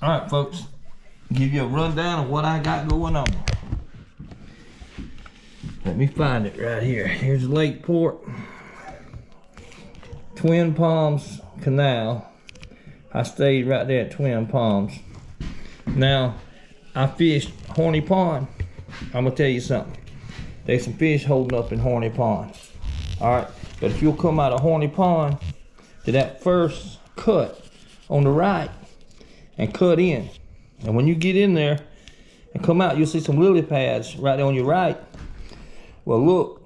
All right, folks, give you a rundown of what I got going on. Let me find it right here. Here's Lakeport, Twin Palms Canal. I stayed right there at Twin Palms. Now, I fished Horny Pond. I'm gonna tell you something. There's some fish holding up in Horny Pond. All right, but if you'll come out of Horny Pond to that first cut on the right and cut in, and when you get in there and come out, you'll see some lily pads right there on your right. Well, look,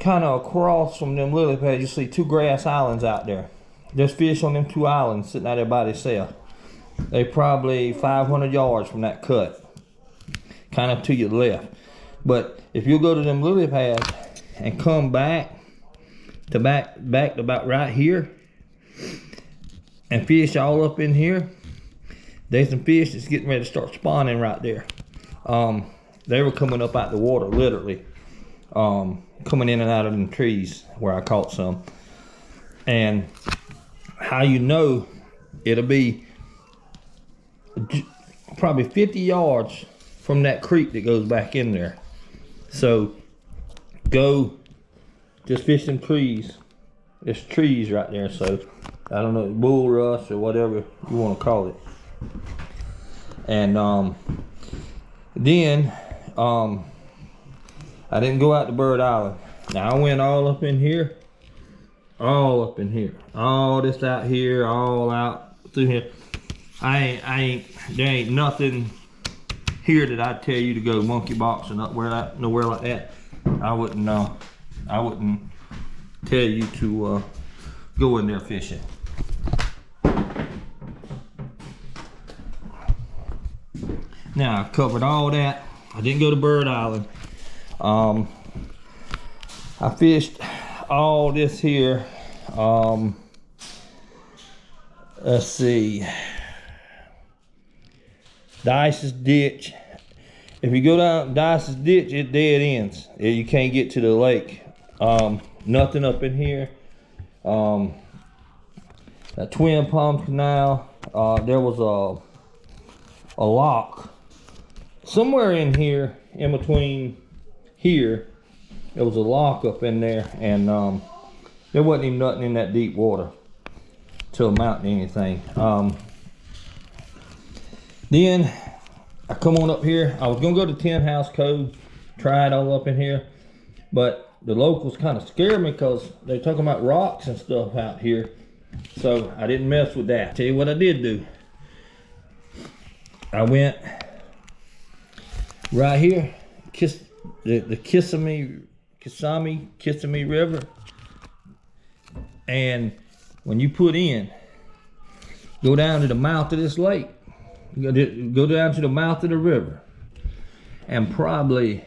kind of across from them lily pads, you see two grass islands out there. There's fish on them two islands sitting out there by themselves. They probably 500 yards from that cut, kind of to your left. But if you go to them lily pads and come back to about right here and fish all up in here, there's some fish that's getting ready to start spawning right there. They were coming up out the water, literally, coming in and out of them trees where I caught some. And how you know, it'll be probably 50 yards from that creek that goes back in there. So go just fish them trees. There's trees right there, so I don't know, bulrush or whatever you want to call it. And then I didn't go out to Bird Island. Now I went all up in here, all this out here, all out through here. There ain't nothing here that I'd tell you to go monkey boxing up nowhere like that. I wouldn't tell you to go in there fishing. Now I covered all that. I didn't go to Bird Island. I fished all this here. Let's see. Dice's Ditch. If you go down Dice's Ditch, it dead ends. You can't get to the lake. Nothing up in here. That Twin Palms Canal, there was a lock somewhere in here, in between here. There was a lock up in there, and there wasn't even nothing in that deep water to amount to anything. Then I come on up here. I was gonna go to 10 House Cove, try it all up in here, but the locals kind of scared me because they're talking about rocks and stuff out here. So I didn't mess with that. Tell you what I did do. I went right here, the Kissimmee River, and when you put in, go down to the mouth of this lake. Go down to the mouth of the river, and probably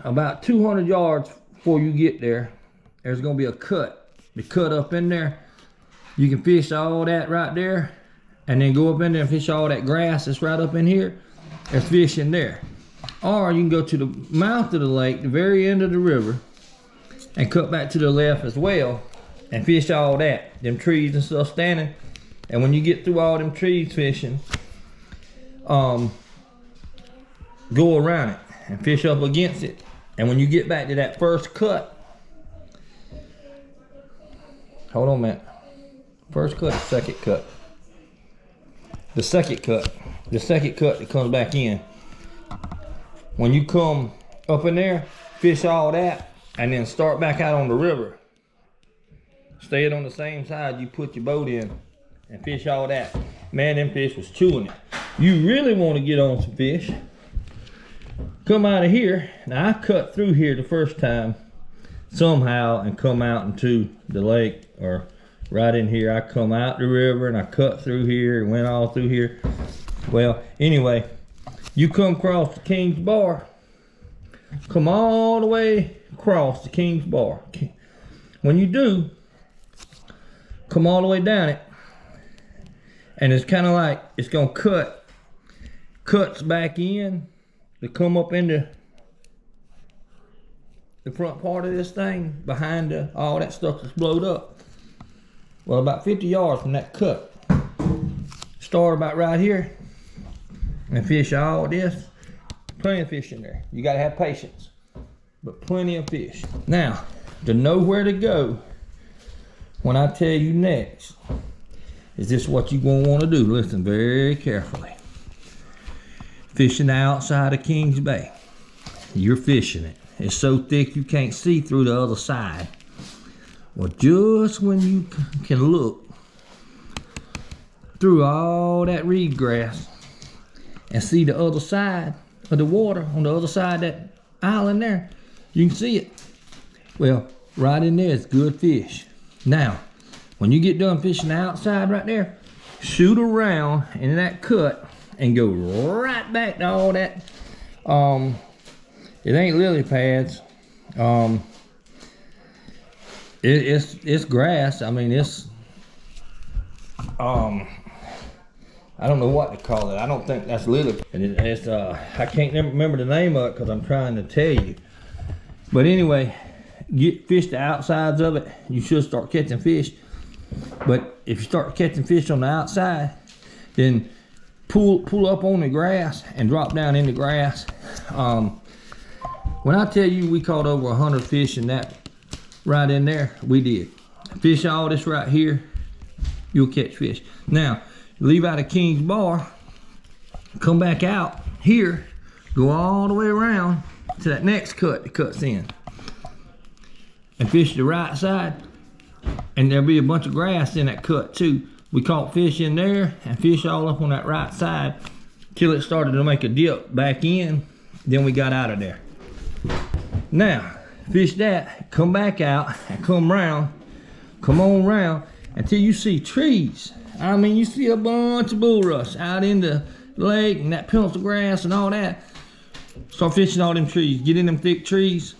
about 200 yards before you get there, there's gonna be a cut. The cut up in there, you can fish all that right there, and then go up in there and fish all that grass that's right up in here. There's fish in there. Or you can go to the mouth of the lake, the very end of the river, and cut back to the left as well, and fish all that, them trees and stuff standing. And when you get through all them trees fishing, go around it and fish up against it. And when you get back to that first cut, hold on a minute. First cut, second cut. The second cut that comes back in. When you come up in there, fish all that, and then start back out on the river. Stay it on the same side you put your boat in, and fish all that. Man, them fish was chewing it. You really want to get on some fish, come out of here. Now I cut through here the first time somehow and come out into the lake, or right in here. I come out the river and I cut through here and went all through here. Well, anyway, you come across the King's Bar, come all the way across the King's Bar. When you do, come all the way down it, and it's kind of like it's gonna cuts back in to come up into the front part of this thing behind all that stuff that's blowed up. Well, about 50 yards from that cut. Start about right here and fish all this. Plenty of fish in there. You gotta have patience, but plenty of fish. Now, to know where to go when I tell you next, is this what you're gonna wanna do? Listen very carefully. Fishing outside of Kings Bay. You're fishing it. It's so thick you can't see through the other side. Well, just when you can look through all that reed grass and see the other side of the water, on the other side of that island there, you can see it. Well, right in there is good fish. Now, when you get done fishing the outside right there, shoot around in that cut and go right back to all that, it ain't lily pads. It's grass. I mean, it's, I don't know what to call it. I don't think that's lily. And it's, I can't remember the name of it because I'm trying to tell you. But anyway, fish the outsides of it. You should start catching fish. But if you start catching fish on the outside, then pull up on the grass and drop down in the grass. When I tell you we caught over 100 fish in that right in there, we did. Fish all this right here, you'll catch fish. Now, leave out of King's Bar, come back out here, go all the way around to that next cut that cuts in, and fish the right side, and there'll be a bunch of grass in that cut too. We caught fish in there and fish all up on that right side till it started to make a dip back in, then we got out of there. Now, fish that, come back out and come around, come on around until you see trees. I mean, you see a bunch of bulrush out in the lake and that pencil grass and all that. Start fishing all them trees. Get in them thick trees,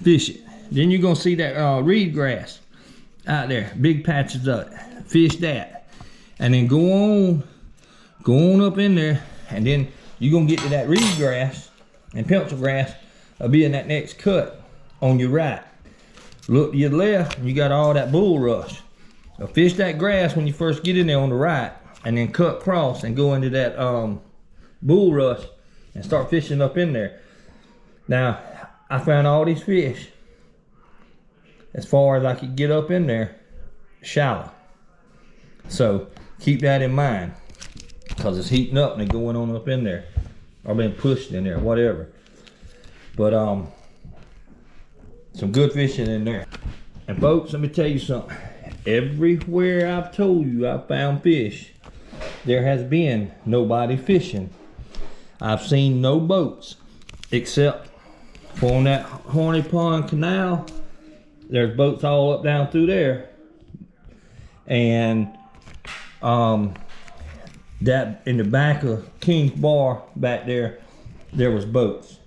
fish it. Then you're gonna see that reed grass out there, big patches of it. Fish that, and then go on up in there, and then you're gonna get to that reed grass and pencil grass. I'll be in that next cut on your right. Look to your left, and you got all that bulrush. So fish that grass when you first get in there on the right, and then cut across and go into that bulrush and start fishing up in there. Now, I found all these fish as far as I could get up in there, shallow. So keep that in mind, because it's heating up and they're going on up in there, or being pushed in there, whatever. But some good fishing in there. And folks, let me tell you something. Everywhere I've told you I found fish, there has been nobody fishing. I've seen no boats, except for on that Horny Pond Canal. There's boats all up down through there. And that in the back of King's Bar back there, there was boats.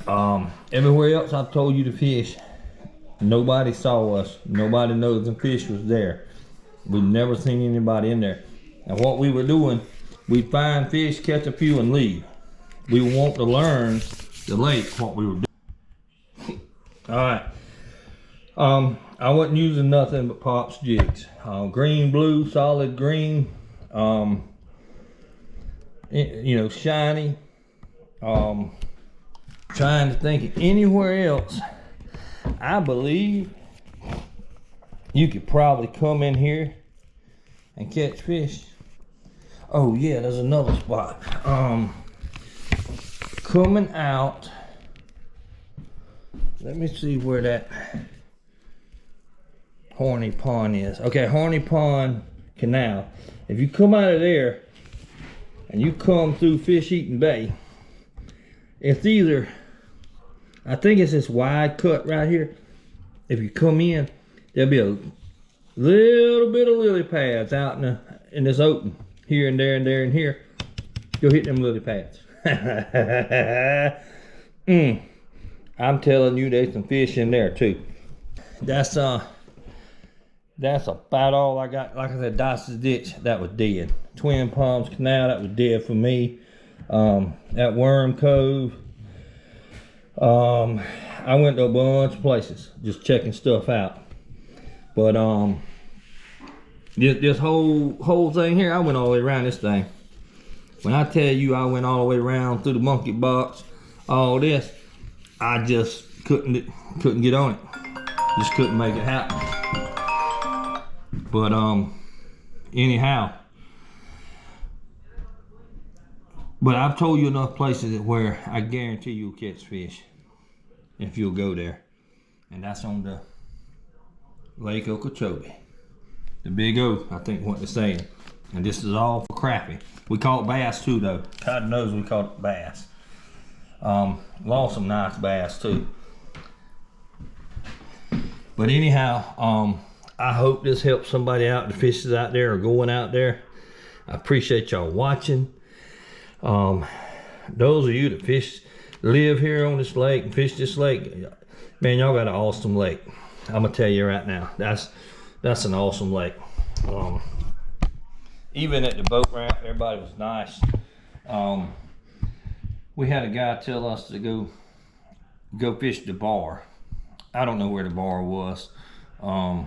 Everywhere else I've told you to fish, nobody saw us. Nobody knows the fish was there. We've never seen anybody in there. And what we were doing, we'd find fish, catch a few, and leave. We want to learn the lake, what we were doing. All right. I wasn't using nothing but Pop's jigs. Green, blue, solid green. You know, shiny. Trying to think of anywhere else. I believe you could probably come in here and catch fish. Oh yeah, there's another spot. Coming out, let me see where that Horny Pond is. Okay, Horny Pond Canal. If you come out of there and you come through Fish Eating Bay, it's either, I think it's this wide cut right here. If you come in, there'll be a little bit of lily pads out in this open, here and there and there and here. Go hit them lily pads. I'm telling you, there's some fish in there too. That's about all I got. Like I said, Dicey's Ditch, that was dead. Twin Palms Canal, that was dead for me. At Worm Cove, I went to a bunch of places just checking stuff out. But This whole thing here, I went all the way around this thing. When I tell you I went all the way around through the monkey box, all this, I just couldn't get on it. Just couldn't make it happen. But anyhow. But I've told you enough places where I guarantee you'll catch fish if you'll go there. And that's on the Lake Okeechobee. The Big O, I think what they're saying. And this is all for crappie. We call it bass too though. God knows we call it bass. Lost some nice bass too. But anyhow, I hope this helps somebody out that fishes out there or going out there. I appreciate y'all watching. Those of you that live here on this lake and fish this lake, man, y'all got an awesome lake. I'm gonna tell you right now, that's an awesome lake. Even at the boat ramp, everybody was nice. We had a guy tell us to go fish the bar. I don't know where the bar was, but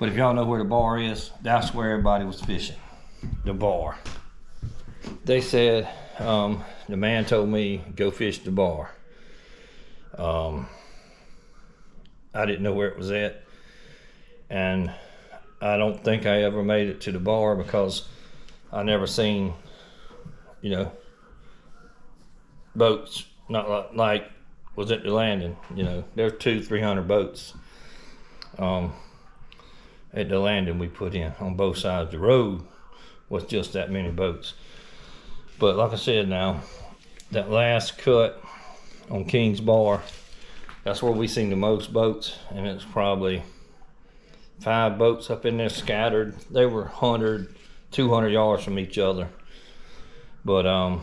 if y'all know where the bar is, that's where everybody was fishing, the bar. They said, the man told me, go fish the bar. I didn't know where it was at. And I don't think I ever made it to the bar because I never seen, you know, boats, not like was at the landing. You know, there's 200-300 boats at the landing we put in on both sides. The road was just that many boats. But like I said now, that last cut on King's Bar, that's where we seen the most boats, and it's probably 5 boats up in there scattered. They were 100, 200 yards from each other. But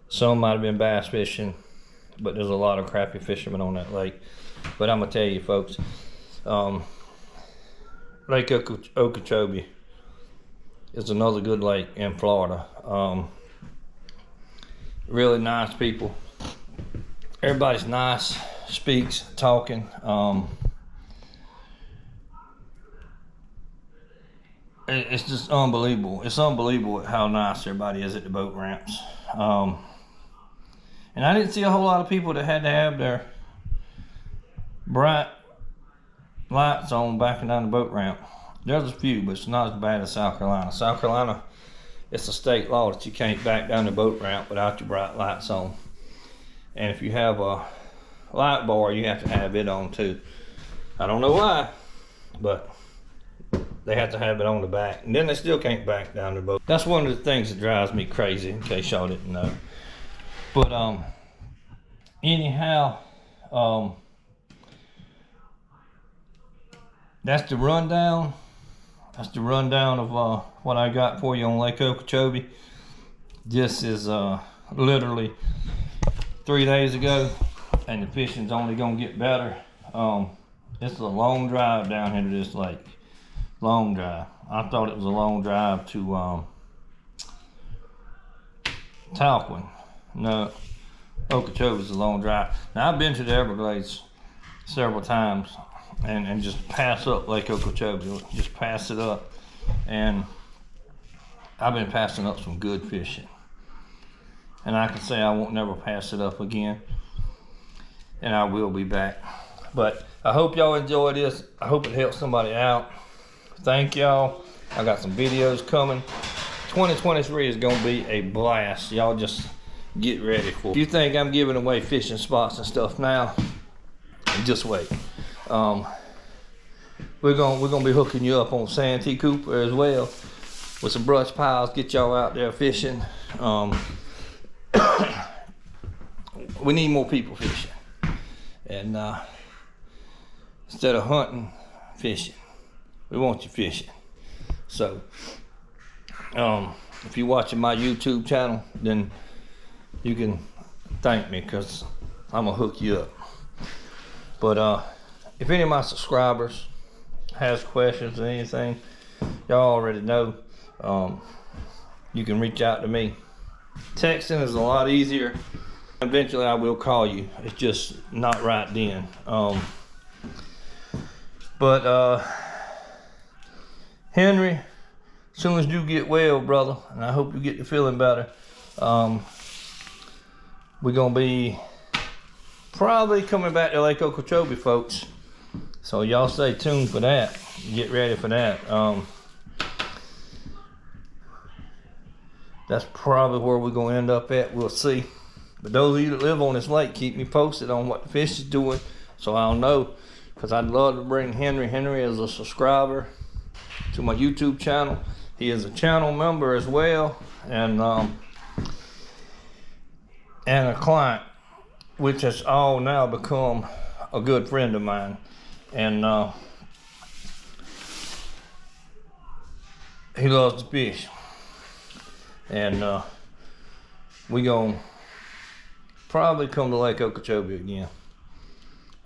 some might have been bass fishing, but there's a lot of crappie fishermen on that lake. But I'm gonna tell you folks, Lake Okeechobee is another good lake in Florida. Really nice people. Everybody's nice, speaks, talking. It's just unbelievable. It's unbelievable how nice everybody is at the boat ramps. And I didn't see a whole lot of people that had to have their bright lights on backing down the boat ramp. There's a few, but it's not as bad as South Carolina. South Carolina, it's a state law that you can't back down the boat ramp without your bright lights on. And if you have a light bar, you have to have it on too. I don't know why, but they have to have it on the back. And then they still can't back down the boat. That's one of the things that drives me crazy, in case y'all didn't know. But anyhow, that's the rundown. That's the rundown of what I got for you on Lake Okeechobee. This is literally 3 days ago, and the fishing's only gonna get better. It's a long drive down here to this lake. Long drive. I thought it was a long drive to Talquin. No, Okeechobee's a long drive. Now I've been to the Everglades several times and just pass up Lake Okeechobee, just pass it up. And I've been passing up some good fishing. And I can say I won't never pass it up again. And I will be back. But I hope y'all enjoy this. I hope it helps somebody out. Thank y'all. I got some videos coming. 2023 is gonna be a blast. Y'all just get ready for it. If you think I'm giving away fishing spots and stuff now, just wait. We're gonna be hooking you up on Santee Cooper as well with some brush piles. Get y'all out there fishing. We need more people fishing, and instead of hunting, fishing. We want you fishing. So if you're watching my YouTube channel, then you can thank me, because I'm gonna hook you up. But if any of my subscribers has questions or anything, y'all already know, you can reach out to me. Texting is a lot easier. Eventually I will call you. It's just not right then. But Henry, as soon as you get well, brother, and I hope you get to feeling better, we're gonna be probably coming back to Lake Okeechobee, folks. So y'all stay tuned for that. Get ready for that. That's probably where we're gonna end up at. We'll see. But those of you that live on this lake, keep me posted on what the fish is doing, so I'll know. Because I'd love to bring Henry. Henry is a subscriber to my YouTube channel. He is a channel member as well, and a client, which has all now become a good friend of mine. And he loves to fish. And we gonna probably come to Lake Okeechobee again.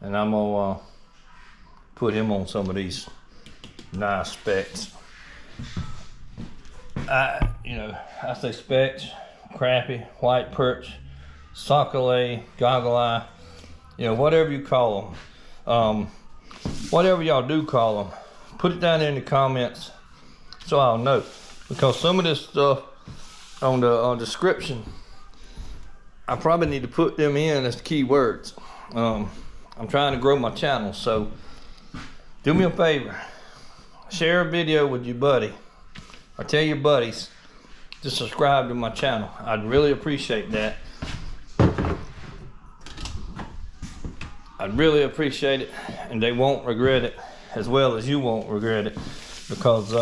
And I'm gonna put him on some of these nice specks. I say specks, crappie, white perch, sockeye, goggle eye, whatever you call them. Whatever y'all do call them, put it down in the comments so I'll know. Because some of this stuff on the description, I probably need to put them in as keywords. I'm trying to grow my channel, so do me a favor. Share a video with your buddy, or tell your buddies to subscribe to my channel. I'd really appreciate that. I'd really appreciate it, and they won't regret it as well as you won't regret it, because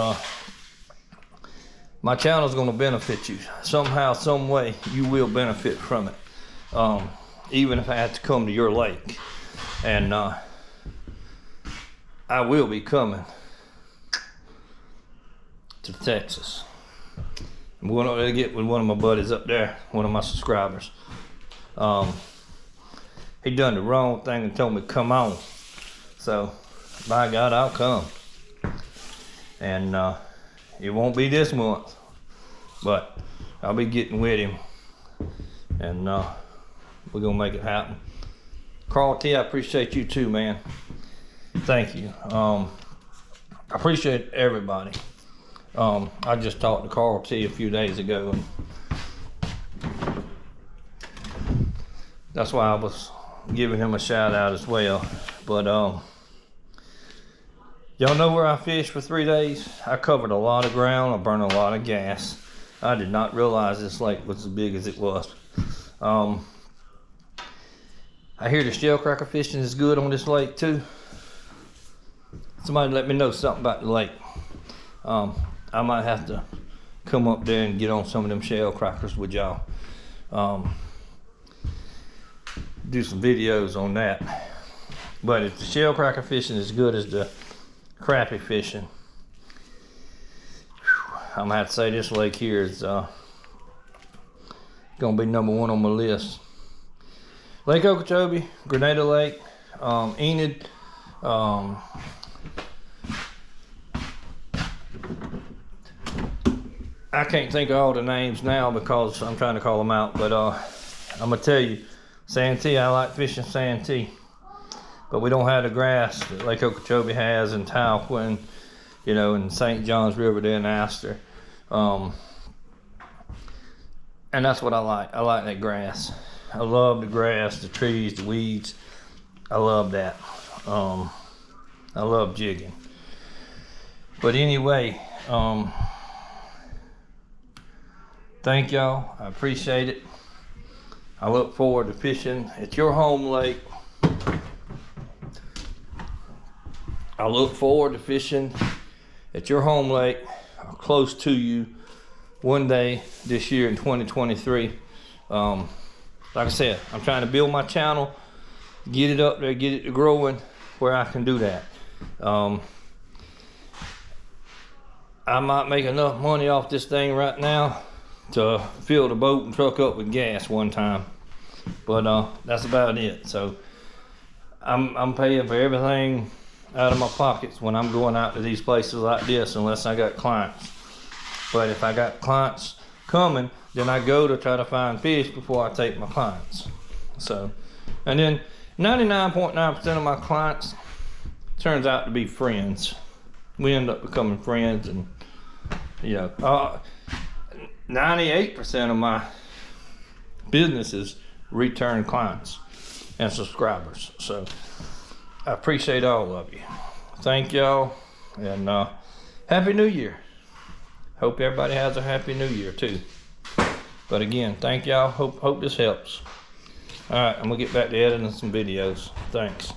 my channel is going to benefit you somehow, some way. You will benefit from it, even if I have to come to your lake. And I will be coming to Texas. I'm going to get with one of my buddies up there, one of my subscribers. He done the wrong thing and told me to come on. So, by God, I'll come. And it won't be this month, but I'll be getting with him. And we're gonna make it happen. Carl T, I appreciate you too, man. Thank you. I appreciate everybody. I just talked to Carl T a few days ago, and that's why I was giving him a shout out as well. But y'all know where I fished for 3 days? I covered a lot of ground. I burned a lot of gas. I did not realize this lake was as big as it was. I hear the shellcracker fishing is good on this lake too. Somebody let me know something about the lake. I might have to come up there and get on some of them shellcrackers with y'all. Do some videos on that. But if the shellcracker fishing is as good as the crappie fishing, I'm gonna have to say this lake here is gonna be number 1 on my list. Lake Okeechobee, Grenada Lake, Enid, I can't think of all the names now because I'm trying to call them out, but I'm gonna tell you, Santee, I like fishing Santee, but we don't have the grass that Lake Okeechobee has in Talquin, in St. John's River there in Astor. And that's what I like. I like that grass. I love the grass, the trees, the weeds. I love that. I love jigging. But anyway, thank y'all. I appreciate it. I look forward to fishing at your home lake. I look forward to fishing at your home lake, or close to you, one day this year in 2023. Like I said, I'm trying to build my channel, get it up there, get it to growing where I can do that. I might make enough money off this thing right now to fill the boat and truck up with gas one time, but that's about it. So I'm paying for everything out of my pockets when I'm going out to these places like this, unless I got clients. But if I got clients coming, then I go to try to find fish before I take my clients. So, and then 99.9% of my clients turns out to be friends. we end up becoming friends, and you know, 98% of my business is return clients and subscribers. So I appreciate all of you. Thank y'all, and Happy New Year. Hope everybody has a Happy New Year too. But again, thank y'all. Hope this helps. All right, I'm gonna get back to editing some videos. Thanks.